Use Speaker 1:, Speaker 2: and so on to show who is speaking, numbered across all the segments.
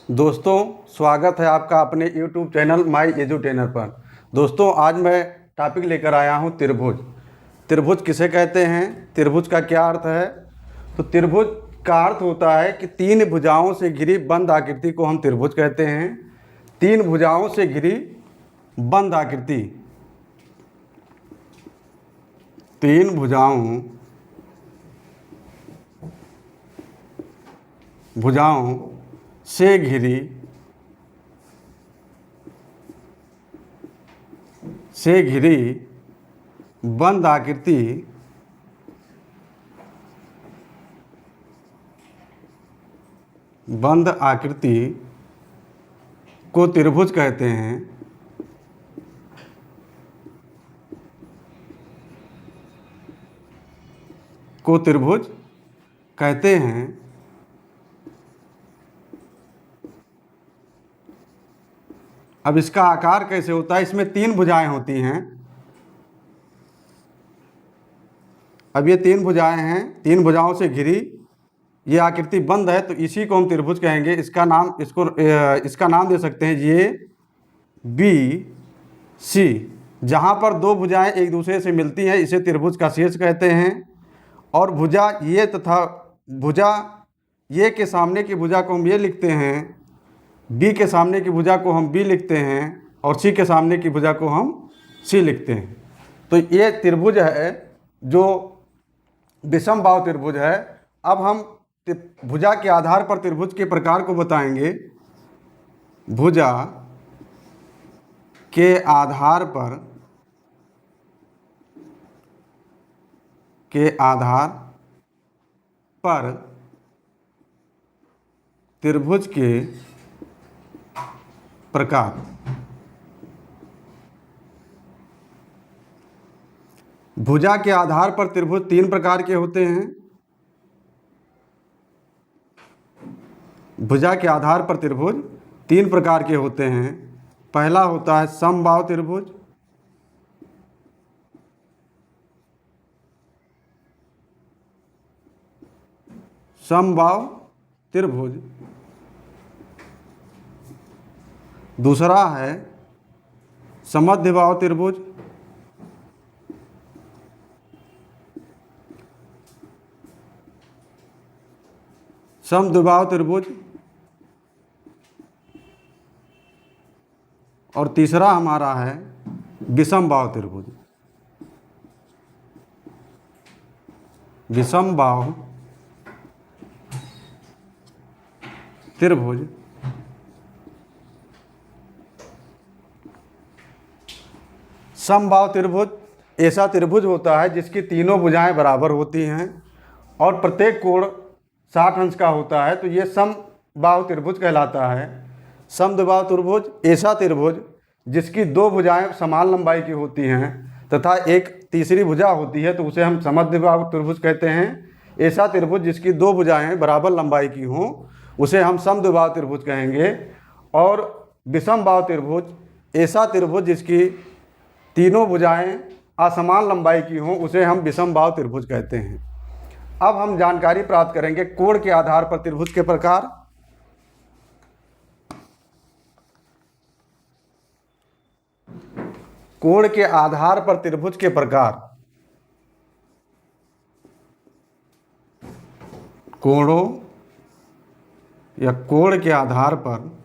Speaker 1: दोस्तों, स्वागत है आपका अपने YouTube चैनल माई एजुटेनर पर। दोस्तों, आज मैं टॉपिक लेकर आया हूं त्रिभुज। त्रिभुज किसे कहते हैं, त्रिभुज का क्या अर्थ है। तो त्रिभुज का अर्थ होता है कि तीन भुजाओं से घिरी बंद आकृति को हम त्रिभुज कहते हैं। तीन भुजाओं से घिरी बंद आकृति, तीन भुजाओं से घिरी बंद आकृति को त्रिभुज कहते हैं। अब इसका आकार कैसे होता है, इसमें तीन भुजाएं होती हैं। अब ये तीन भुजाएं हैं, तीन भुजाओं से घिरी ये आकृति बंद है, तो इसी को हम त्रिभुज कहेंगे। इसका नाम दे सकते हैं ये बी सी। जहाँ पर दो भुजाएं एक दूसरे से मिलती हैं इसे त्रिभुज का शीर्ष कहते हैं। और भुजा ये तथा भुजा ये के सामने की भुजा को हम ये लिखते हैं, बी के सामने की भुजा को हम बी लिखते हैं, और सी के सामने की भुजा को हम सी लिखते हैं। तो ये त्रिभुज है जो विषम बाहु त्रिभुज है। अब हम भुजा के आधार पर त्रिभुज के प्रकार को बताएंगे। भुजा के आधार पर त्रिभुज के प्रकार। भुजा के आधार पर त्रिभुज तीन प्रकार के होते हैं। भुजा के आधार पर त्रिभुज तीन प्रकार के होते हैं। पहला होता है समबाहु त्रिभुज, दूसरा है समद्विबाहु त्रिभुज, समद्विबाहु त्रिभुज, और तीसरा हमारा है विषमबाहु त्रिभुज। विषमबाहु त्रिभुज समबाहु त्रिभुज ऐसा त्रिभुज होता है जिसकी तीनों भुजाएं बराबर होती हैं और प्रत्येक कोण 60 अंश का होता है, तो ये समबाहु त्रिभुज कहलाता है। समद्विबाहु त्रिभुज ऐसा त्रिभुज जिसकी दो भुजाएं समान लंबाई की होती हैं तथा एक तीसरी भुजा होती है, तो उसे हम समद्विबाहु त्रिभुज कहते हैं। ऐसा त्रिभुज जिसकी दो भुजाएं बराबर लंबाई की हों उसे हम समद्विबाहु त्रिभुज कहेंगे। और विषमबाहु त्रिभुज ऐसा त्रिभुज जिसकी तीनों भुजाएं असमान लंबाई की हों उसे हम विषमबाहु त्रिभुज कहते हैं। अब हम जानकारी प्राप्त करेंगे कोण के आधार पर त्रिभुज के प्रकार। कोण के आधार पर त्रिभुज के प्रकार। कोणों या कोण के आधार पर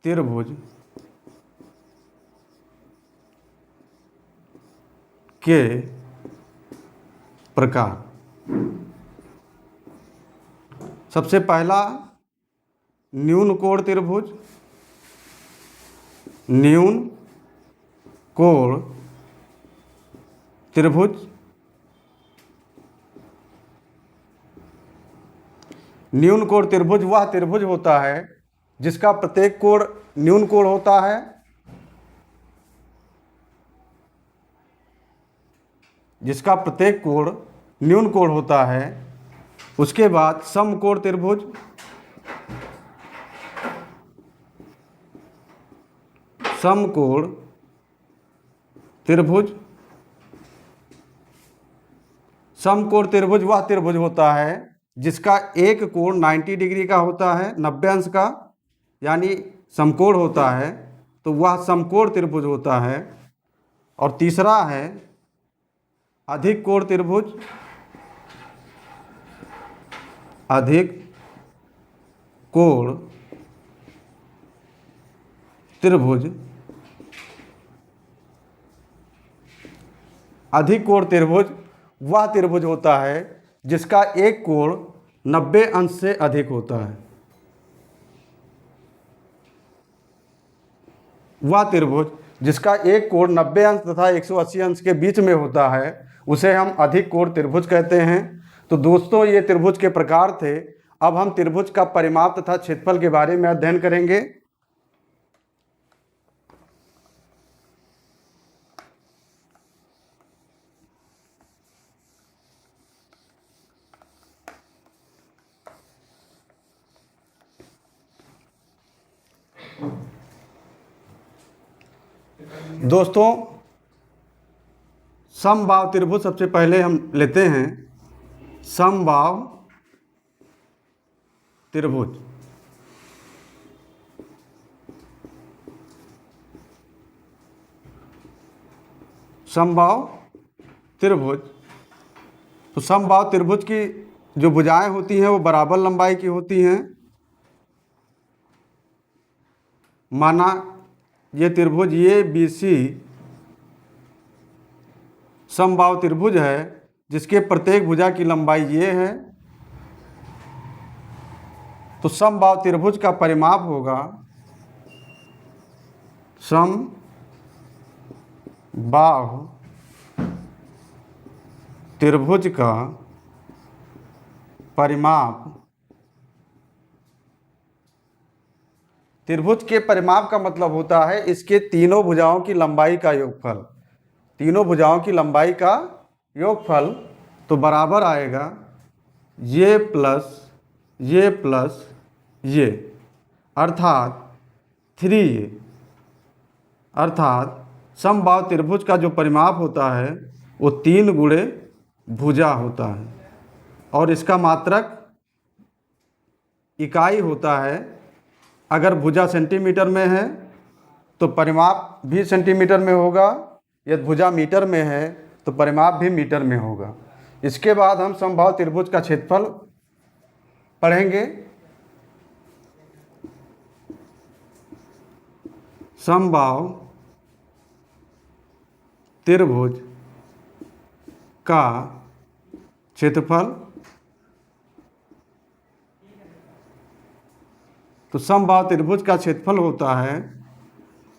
Speaker 1: त्रिभुज के प्रकार। सबसे पहला न्यून कोण त्रिभुज। न्यून कोण त्रिभुज न्यून कोण त्रिभुज वह त्रिभुज होता है जिसका प्रत्येक कोण न्यून कोण होता है। जिसका प्रत्येक कोण न्यून कोण होता है। उसके बाद समकोण त्रिभुज, समकोण त्रिभुज। समकोण त्रिभुज वह त्रिभुज होता है जिसका एक कोण 90 डिग्री का होता है, 90 अंश का, यानी समकोण होता है, तो वह समकोण त्रिभुज होता है। और तीसरा है अधिक कोण त्रिभुज। अधिक कोण त्रिभुज। अधिक कोण त्रिभुज वह त्रिभुज होता है जिसका एक कोण 90 अंश से अधिक होता है। वह त्रिभुज जिसका एक कोण 90 अंश तथा 180 अंश के बीच में होता है उसे हम अधिक कोण त्रिभुज कहते हैं। तो दोस्तों, ये त्रिभुज के प्रकार थे। अब हम त्रिभुज का परिमाप तथा क्षेत्रफल के बारे में अध्ययन करेंगे। दोस्तों, समबाहु त्रिभुज सबसे पहले हम लेते हैं। समबाहु त्रिभुज। समबाहु त्रिभुज। तो समबाहु त्रिभुज की जो भुजाएं होती हैं वो बराबर लंबाई की होती हैं। माना ये त्रिभुज ये BC समबाहु त्रिभुज है जिसके प्रत्येक भुजा की लंबाई ये है। तो समबाहु त्रिभुज का परिमाप होगा समबाहु त्रिभुज का परिमाप। त्रिभुज के परिमाप का मतलब होता है इसके तीनों भुजाओं की लंबाई का योगफल। तीनों भुजाओं की लंबाई का योगफल तो बराबर आएगा ये प्लस ये, अर्थात 3a। अर्थात समबाहु त्रिभुज का जो परिमाप होता है वो 3 गुणे भुजा होता है और इसका मात्रक इकाई होता है। अगर भुजा सेंटीमीटर में है तो परिमाप भी सेंटीमीटर में होगा, यदि भुजा मीटर में है तो परिमाप भी मीटर में होगा। इसके बाद हम समबाहु त्रिभुज का क्षेत्रफल पढ़ेंगे। समबाहु त्रिभुज का क्षेत्रफल। तो समबाहु त्रिभुज का क्षेत्रफल होता है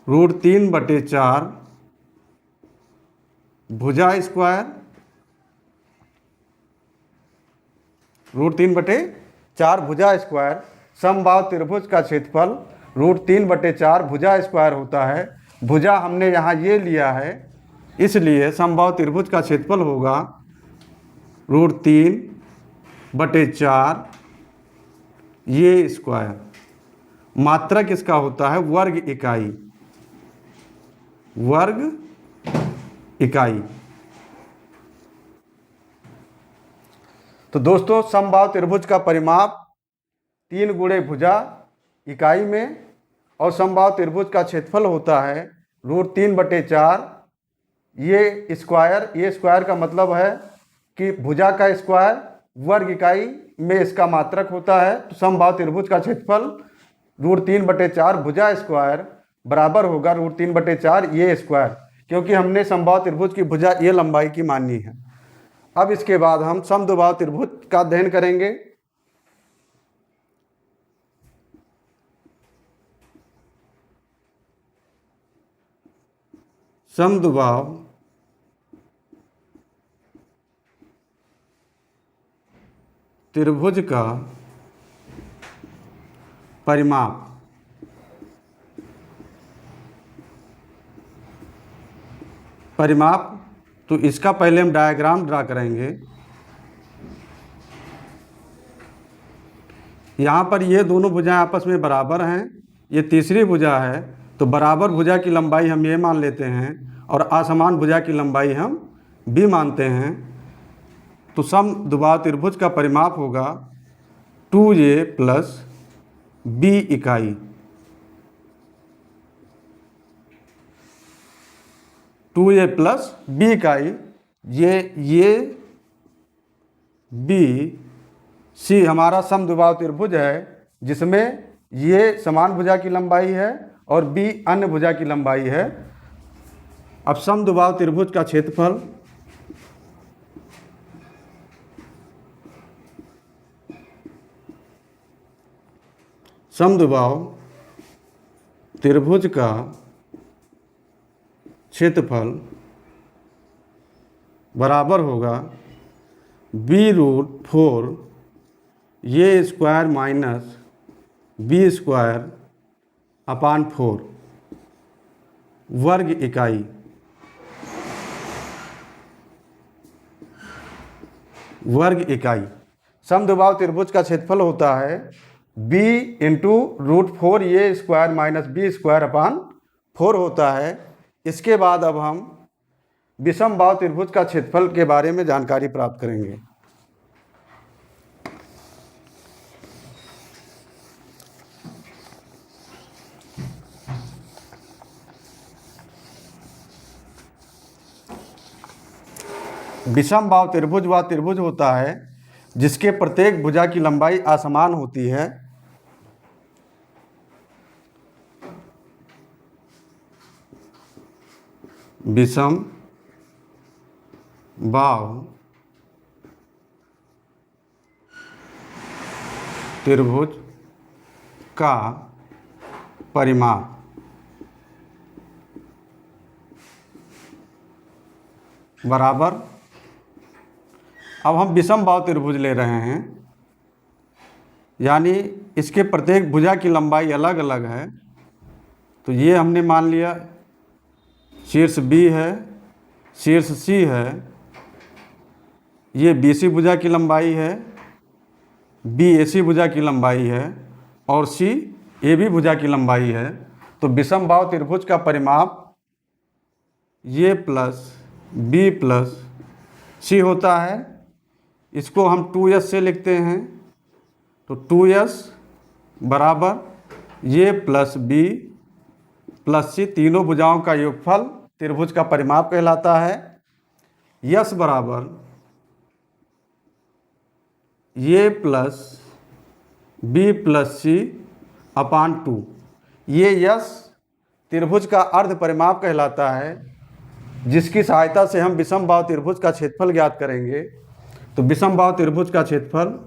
Speaker 1: √3/4 भुजा स्क्वायर। √3/4 भुजा स्क्वायर। समबाहु त्रिभुज का क्षेत्रफल √3/4 भुजा स्क्वायर होता है। भुजा हमने यहाँ ये लिया है, इसलिए समबाहु त्रिभुज का क्षेत्रफल होगा √3/4 ये स्क्वायर। मात्रक इसका होता है वर्ग इकाई। वर्ग इकाई। तो दोस्तों, समबाहु त्रिभुज का परिमाप 3 गुणे भुजा इकाई में और समबाहु त्रिभुज का क्षेत्रफल होता है √3/4 ये स्क्वायर। ये स्क्वायर का मतलब है कि भुजा का स्क्वायर वर्ग इकाई में इसका मात्रक होता है। तो समबाहु त्रिभुज का क्षेत्रफल √3/4 भुजा स्क्वायर बराबर होगा √3/4 ये स्क्वायर, क्योंकि हमने समबाहु त्रिभुज की भुजा ये लंबाई की मानी है। अब इसके बाद हम समद्विबाहु त्रिभुज का अध्ययन करेंगे। समद्विबाहु त्रिभुज का परिमाप। परिमाप तो इसका पहले हम डायग्राम ड्रा करेंगे। यहाँ पर ये दोनों भुजाएं आपस में बराबर हैं। ये तीसरी भुजा है तो बराबर भुजा की लंबाई हम ये मान लेते हैं और असमान भुजा की लंबाई हम b मानते हैं, तो समद्विबाहु त्रिभुज का परिमाप होगा 2a प्लस b इकाई। 2a प्लस b इकाई, ये b c हमारा समद्विबाहु त्रिभुज है जिसमें ये समान भुजा की लंबाई है और b अन्य भुजा की लंबाई है। अब समद्विबाहु त्रिभुज का क्षेत्रफल समद्विबाहु त्रिभुज का क्षेत्रफल बराबर होगा b√4 ये square minus b square upon 4 वर्ग इकाई। वर्ग इकाई समद्विबाहु त्रिभुज का क्षेत्रफल होता है b √4 ये square minus b square upon 4 होता है। इसके बाद अब हम विषमबाहु त्रिभुज का क्षेत्रफल के बारे में जानकारी प्राप्त करेंगे। विषमबाहु त्रिभुज वह त्रिभुज होता है जिसके प्रत्येक भुजा की लंबाई असमान होती है। विषमबाहु त्रिभुज का परिमाप बराबर, अब हम विषमबाहु त्रिभुज ले रहे हैं यानी इसके प्रत्येक भुजा की लंबाई अलग अलग है। तो ये हमने मान लिया शीर्ष B है, शीर्ष C है, ये BC भुजा की लंबाई है, BAC भुजा की लंबाई है और C AB भुजा की लंबाई है। तो विषमबाहु त्रिभुज का परिमाप ये प्लस B प्लस C होता है। इसको हम 2s से लिखते हैं, तो 2s बराबर ये प्लस B प्लस C तीनों भुजाओं का योगफल त्रिभुज का परिमाप कहलाता है। यस बराबर ये प्लस B प्लस C अपान 2, ये यस त्रिभुज का अर्ध परिमाप कहलाता है जिसकी सहायता से हम विषमबाहु त्रिभुज का क्षेत्रफल ज्ञात करेंगे। तो विषमबाहु त्रिभुज का क्षेत्रफल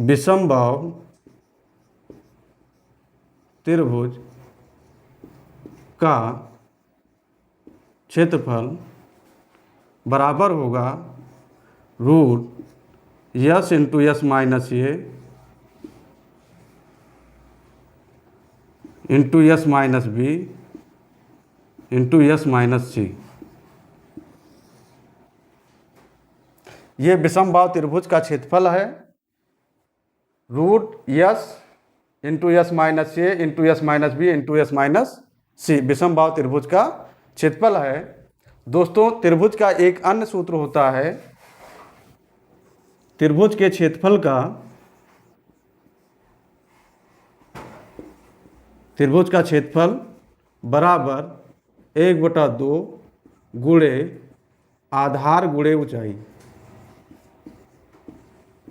Speaker 1: विषमबाहु त्रिभुज का क्षेत्रफल बराबर होगा √s into s minus A into s minus B into s minus C. ये विषमबाहु त्रिभुज का क्षेत्रफल है। √s into s minus A into s minus B into s minus C विषमबाहु त्रिभुज का क्षेत्रफल है। दोस्तों, त्रिभुज का एक अन्य सूत्र होता है, त्रिभुज के क्षेत्रफल का त्रिभुज का क्षेत्रफल बराबर 1/2 गुणे आधार गुणे ऊंचाई,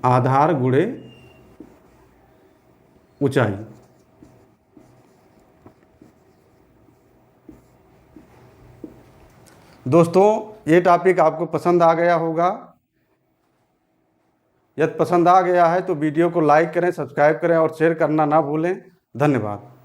Speaker 1: आधार गुणे ऊंचाई। दोस्तों, ये टॉपिक आपको पसंद आ गया होगा। यदि पसंद आ गया है तो वीडियो को लाइक करें, सब्सक्राइब करें और शेयर करना ना भूलें। धन्यवाद।